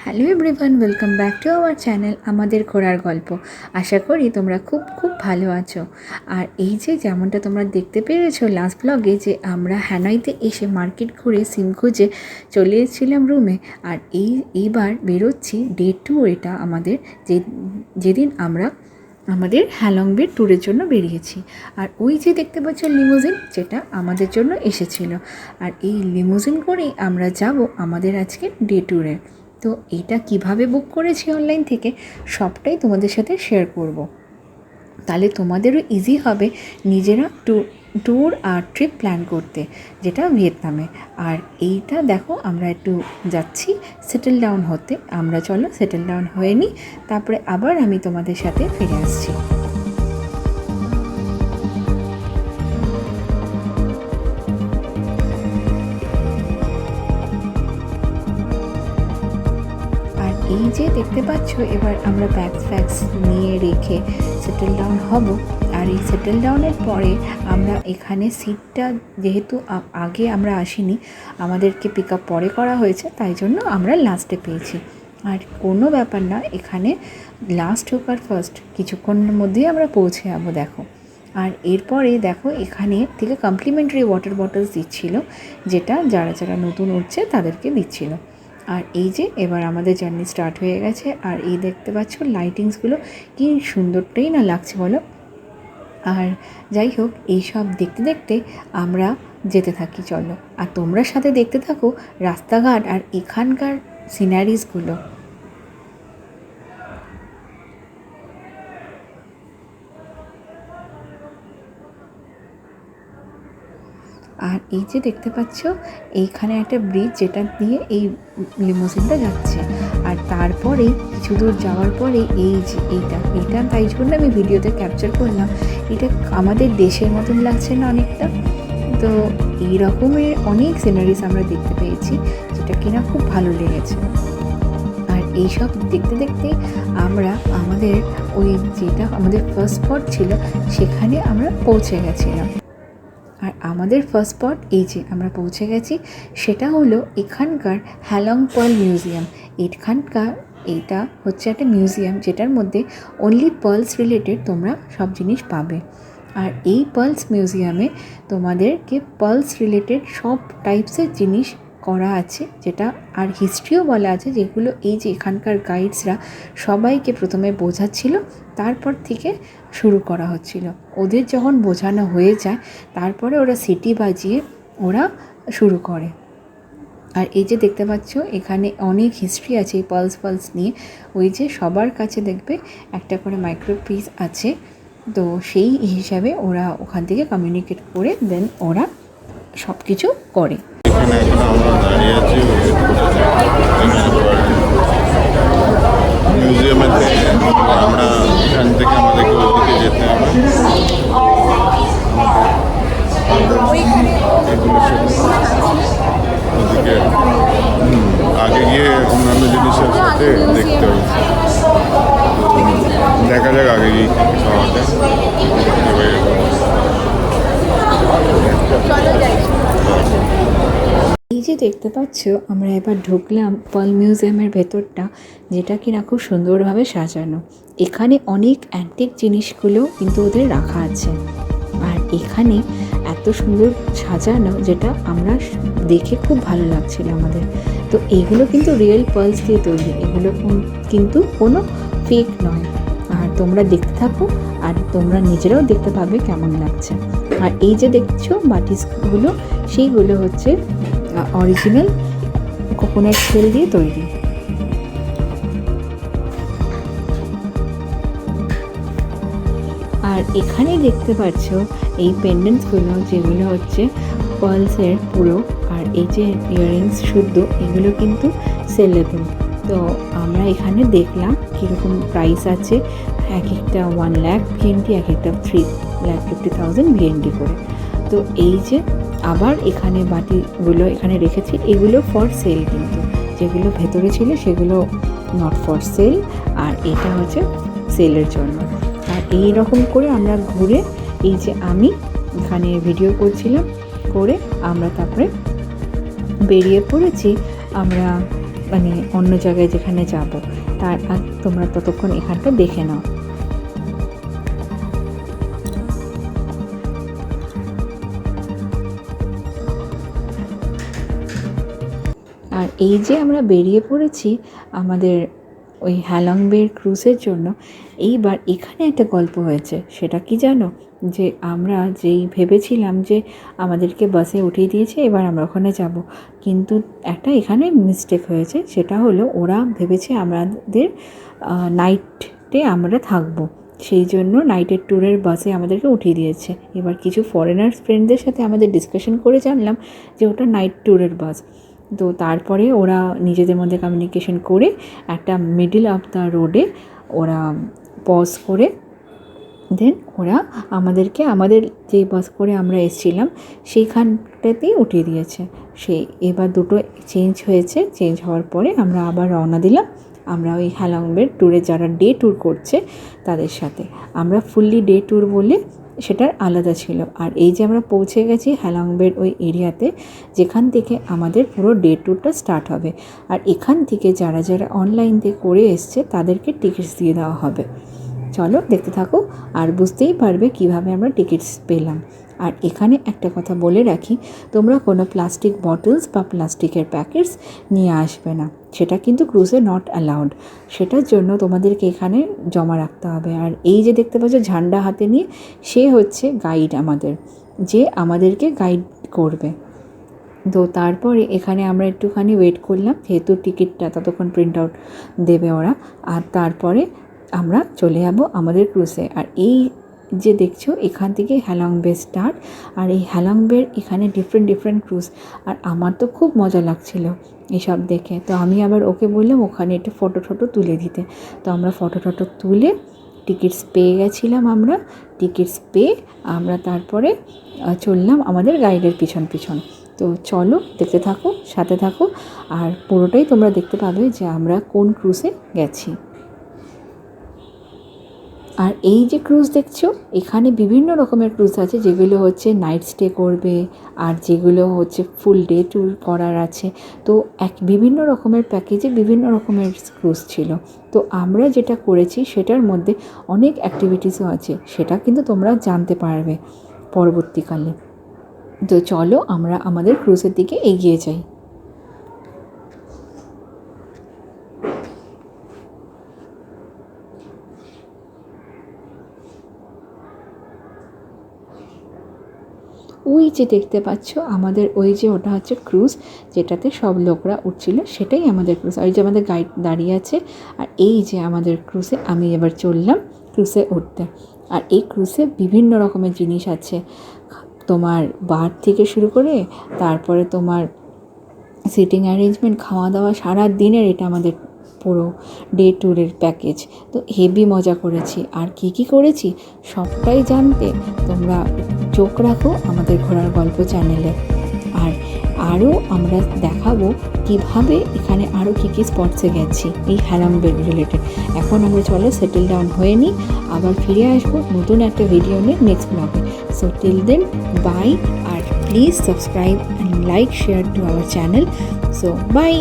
Hello everyone, welcome back to our channel আমাদের ঘোরার গল্প। আশা করি তোমরা খুব ভালো আছো। আর এই যে যেমনটা তোমরা দেখতে পেরেছো লাস্ট ব্লগে, যে আমরা হ্যানয়তে এসে মার্কেট ঘুরে সিম খুঁজে চলে এসেছিলাম রুমে। আর এইবার বেরোচ্ছি ডে 2, এটা আমাদের যেদিন আমরা আমাদের হ্যালং বে ট্যুরের জন্য বেরিয়েছি। আর ওই যে দেখতে পাচ্ছ লিমুজিন, যেটা আমাদের জন্য এসেছিল। আর এই লিমুজিন করেই আমরা যাব আমাদের আজকে ডে ট্যুরে। তো এটা কিভাবে বুক করেছি অনলাইন থেকে সবটাই তোমাদের সাথে শেয়ার করব। তাহলে তোমাদেরও ইজি হবে নিজেরা ট্যুর আর ট্রিপ প্ল্যান করতে, যেটা ভিয়েতনামে। আর এইটা দেখো, আমরা একটু যাচ্ছি সেটেল ডাউন হতে। আমরা চলো সেটেল ডাউন হয়ে নিই, তারপরে আবার আমি তোমাদের সাথে ফিরে আসছি। এই যে দেখতে পাচ্ছ, এবার আমরা ব্যাগস নিয়ে রেখে সেটেল ডাউন হব। আর এই সেটেল ডাউনের পরে আমরা এখানে সিটটা, যেহেতু আগে আমরা আসিনি, আমাদেরকে পিক আপ পরে করা হয়েছে, তাই জন্য আমরা লাস্টে পেয়েছি। আর কোনো ব্যাপার না, এখানে লাস্ট হোক আর ফার্স্ট, কিছুক্ষণের মধ্যেই আমরা পৌঁছে যাবো দেখো। আর এরপরে দেখো, এখানে থেকে কমপ্লিমেন্টারি ওয়াটার বটলস দিচ্ছিল, যেটা যারা নতুন উঠছে তাদেরকে দিচ্ছিল। আর এই যে এবার আমাদের জার্নি স্টার্ট হয়ে গেছে। আর এই দেখতে পাচ্ছ লাইটিংসগুলো কি সুন্দরটাই না লাগছে বলো। আর যাই হোক, এইসব দেখতে দেখতে আমরা যেতে থাকি, চলো। আর তোমরা সাথে দেখতে থাকো রাস্তাঘাট আর এখানকার সিনারিজগুলো। আর এই যে দেখতে পাচ্ছ, এইখানে একটা ব্রিজ, যেটা দিয়ে এই লিমোজিনটা যাচ্ছে। আর তারপরে কিছু দূর যাওয়ার পরে এই যে এইটা তাই জন্য আমি ভিডিওতে ক্যাপচার করলাম। এটা আমাদের দেশের মতন লাগছে না অনেকটা? তো এই রকমের অনেক সিনারিজ আমরা দেখতে পেয়েছি, যেটা কিনা খুব ভালো লেগেছে। আর এইসব দেখতে দেখতে আমরা আমাদের যেটা আমাদের ফার্স্ট স্পট ছিল, সেখানে আমরা পৌঁছে গেছিলাম। আর আমাদের ফার্স্ট স্পট এই যে আমরা পৌঁছে গেছি, সেটা হলো এখানকার হ্যালং পার্ল মিউজিয়াম। এইটা হচ্ছে একটা মিউজিয়াম, যেটার মধ্যে অনলি পার্লস রিলেটেড তোমরা সব জিনিস পাবে। আর এই পার্লস মিউজিয়ামে তোমাদেরকে পার্লস রিলেটেড সব টাইপসের জিনিস করা আছে, যেটা আর হিস্ট্রিও বলা আছে, যেগুলো এই যে এখানকার গাইডসরা সবাইকে প্রথমে বোঝাচ্ছিল, তারপর থেকে শুরু করা হচ্ছিল। ওদের যখন বোঝানো হয়ে যায়, তারপরে ওরা সিটি বাজিয়ে ওরা শুরু করে। আর এই যে দেখতে পাচ্ছ, এখানে অনেক হিস্ট্রি আছে এই পালস নিয়ে। ওই যে সবার কাছে দেখবে একটা করে মাইক্রোপিস আছে, তো সেই হিসাবে ওরা ওখান থেকে কমিউনিকেট করে দেন ওরা সব কিছু করে। এখানে এখন আমরা দাঁড়িয়ে আছি মিউজিয়ামের থেকে। আমরা এখান থেকে আমাদেরকে ওইদিকে যেতে হবে। ওদিকে আগে গিয়ে অন্যান্য জিনিসের সাথে দেখতে হবে। দেখা যাক আগে গিয়ে খাওয়া যায়। এই যে দেখতে পাচ্ছ, আমরা এবার ঢুকলাম পার্ল মিউজিয়ামের ভেতরটা, যেটা কিনা খুব সুন্দরভাবে সাজানো। এখানে অনেক অ্যান্টিক জিনিসগুলো কিন্তু ওদের রাখা আছে। আর এখানে এত সুন্দর সাজানো, যেটা আমরা দেখে খুব ভালো লাগছিল আমাদের। তো এগুলো কিন্তু রিয়েল পার্লস দিয়ে তৈরি, এগুলো কিন্তু কোনো ফেক নয়। আর তোমরা দেখতে থাকো, আর তোমরা নিজেরাও দেখতে পাবে কেমন লাগছে। আর এই যে দেখছো বাটিসগুলো, সেইগুলো হচ্ছে অরিজিনাল কোকোনাট শেল দিয়ে তৈরি। আর এখানে দেখতে পাচ্ছ এই পেন্ডেন্টসগুলো, যেগুলো হচ্ছে পার্লসের পুরো। আর এই যে ইয়াররিংস শুদ্ধ, এগুলো কিন্তু সেলেবল। তো আমরা এখানে দেখলাম কীরকম প্রাইস আছে। এক একটা 1 লাখ VND, এক একটা 3,50,000 VND করে। তো এই যে আবার এখানে বাটিগুলো এখানে রেখেছি, এগুলো ফর সেল, কিন্তু যেগুলো ভেতরে ছিল সেগুলো নট ফর সেল, আর এটা হচ্ছে সেলের জন্য। আর এই রকম করে আমরা ঘুরে, এই যে আমি এখানে ভিডিও করছিলাম, করে আমরা তারপরে বেরিয়ে পড়েছি আমরা মানে অন্য জায়গায় যেখানে যাব, তার আগে তোমরা ততক্ষণ এখানটা দেখে নাও। আর এই যে আমরা বেরিয়ে পড়েছি আমাদের ওই হ্যালং বের ক্রুজের জন্য, এইবার এখানে একটা গল্প হয়েছে। সেটা কি জানো? যে আমরা যেই ভেবেছিলাম যে আমাদেরকে বাসে উঠিয়ে দিয়েছে, এবার আমরা ওখানে যাব, কিন্তু একটা এখানে মিস্টেক হয়েছে। সেটা হলো ওরা ভেবেছে আমাদের নাইটে আমরা থাকবো, সেই জন্য নাইটের ট্যুরের বাসে আমাদেরকে উঠিয়ে দিয়েছে। এবার কিছু ফরেনার ফ্রেন্ডদের সাথে আমাদের ডিসকাশন করে জানলাম যে ওটা নাইট ট্যুরের বাস। তো তারপরে ওরা নিজেদের মধ্যে কমিউনিকেশন করে একটা মিডল অফ দ্য রোডে ওরা পজ করে দেন ওরা আমাদেরকে আমাদের যেই বাস করে আমরা এসেছিলাম সেইখানটাতেই উঠিয়ে দিয়েছে। সেই এবার দুটো চেঞ্জ হয়েছে। চেঞ্জ হওয়ার পরে আমরা আবার রওনা দিলাম। আমরা ওই হ্যালং বের ট্যুরে যারা ডে ট্যুর করছে তাদের সাথে, আমরা ফুললি ডে ট্যুর বলে সেটার আলাদা ছিল। আর এই যে আমরা পৌঁছে গেছি হ্যালং বের ওই এরিয়াতে, যেখান থেকে আমাদের পুরো ডে ট্যুরটা স্টার্ট হবে। আর এখান থেকে যারা যারা অনলাইন থেকে করে এসছে তাদেরকে টিকিটস দিয়ে দেওয়া হবে। চলো দেখতে থাকো, আর বুঝতেই পারবে কিভাবে আমরা টিকিটস পেলাম। আর এখানে একটা কথা বলে রাখি, তোমরা কোনো প্লাস্টিক বটলস বা প্লাস্টিকের প্যাকেটস নিয়ে আসবে না, সেটা কিন্তু ক্রুজে নট অ্যালাউড। সেটার জন্য তোমাদেরকে এখানে জমা রাখতে হবে। আর এই যে দেখতে পাচ্ছ ঝান্ডা হাতে নিয়ে, সে হচ্ছে গাইড আমাদের, যে আমাদেরকে গাইড করবে। তো তারপরে এখানে আমরা একটুখানি ওয়েট করলাম, যেহেতু টিকিটটা ততক্ষণ প্রিন্ট আউট দেবে ওরা। আর তারপরে আমরা চলে যাব আমাদের ক্রুজে। আর এই যে দেখছো এখান থেকে হ্যালং বে স্টার্ট। আর এই হ্যালং বের এখানে ডিফারেন্ট ক্রুজ। আর আমার তো খুব মজা লাগছিল এসব দেখে। তো আমি আবার ওকে বললাম ওখানে একটু ফটো তুলে দিতে। তো আমরা ফটো তুলে টিকিটস পেয়ে গেছিলাম। আমরা টিকিটস পেয়ে আমরা তারপরে চললাম আমাদের গাইডের পিছন। তো চলো দেখতে থাকো, সাথে থাকো, আর পুরোটাই তোমরা দেখতে পাবে যে আমরা কোন ক্রুজে গেছি। আর এই যে ক্রুজ দেখছো, এখানে বিভিন্ন রকমের ক্রুজ আছে, যেগুলো হচ্ছে নাইট স্টে করবে, আর যেগুলো হচ্ছে ফুল ডে ট্যুর করার আছে। তো বিভিন্ন রকমের প্যাকেজে বিভিন্ন রকমের ক্রুজ ছিল। তো আমরা যেটা করেছি সেটার মধ্যে অনেক অ্যাক্টিভিটিসও আছে, সেটা কিন্তু তোমরা জানতে পারবে পরবর্তীকালে। তো চলো আমরা আমাদের ক্রুজের দিকে এগিয়ে যাই। ওই যে দেখতে পাচ্ছ আমাদের ওই যে ওটা হচ্ছে ক্রুজ, যেটাতে সব লোকরা উঠছিল, সেটাই আমাদের ক্রুজ। আর এই যে আমাদের গাইড দাঁড়িয়ে আছে। আর এই যে আমাদের ক্রুজে আমি এবার চললাম ক্রুজে উঠতে। আর এই ক্রুজে বিভিন্ন রকমের জিনিস আছে, তোমার বার থেকে শুরু করে তারপরে তোমার সিটিং অ্যারেঞ্জমেন্ট, খাওয়া দাওয়া, সারা দিনের এটা আমাদের পুরো ডে ট্যুরের প্যাকেজ। তো হেভি মজা করেছি। আর কি করেছি সবটাই জানতে তোমরা চোখ রাখো আমাদের ঘোরার গল্প চ্যানেলে। আর আরও আমরা দেখাবো কিভাবে এখানে আরও কী স্পটসে গেছি এই হ্যালং বে রিলেটেড। এখন আমরা চলো সেটেল ডাউন হয়ে নিই, আবার ফিরে আসবো নতুন একটা ভিডিও নিয়ে next blog. So till then bye, আর please subscribe and like share to our channel. So by.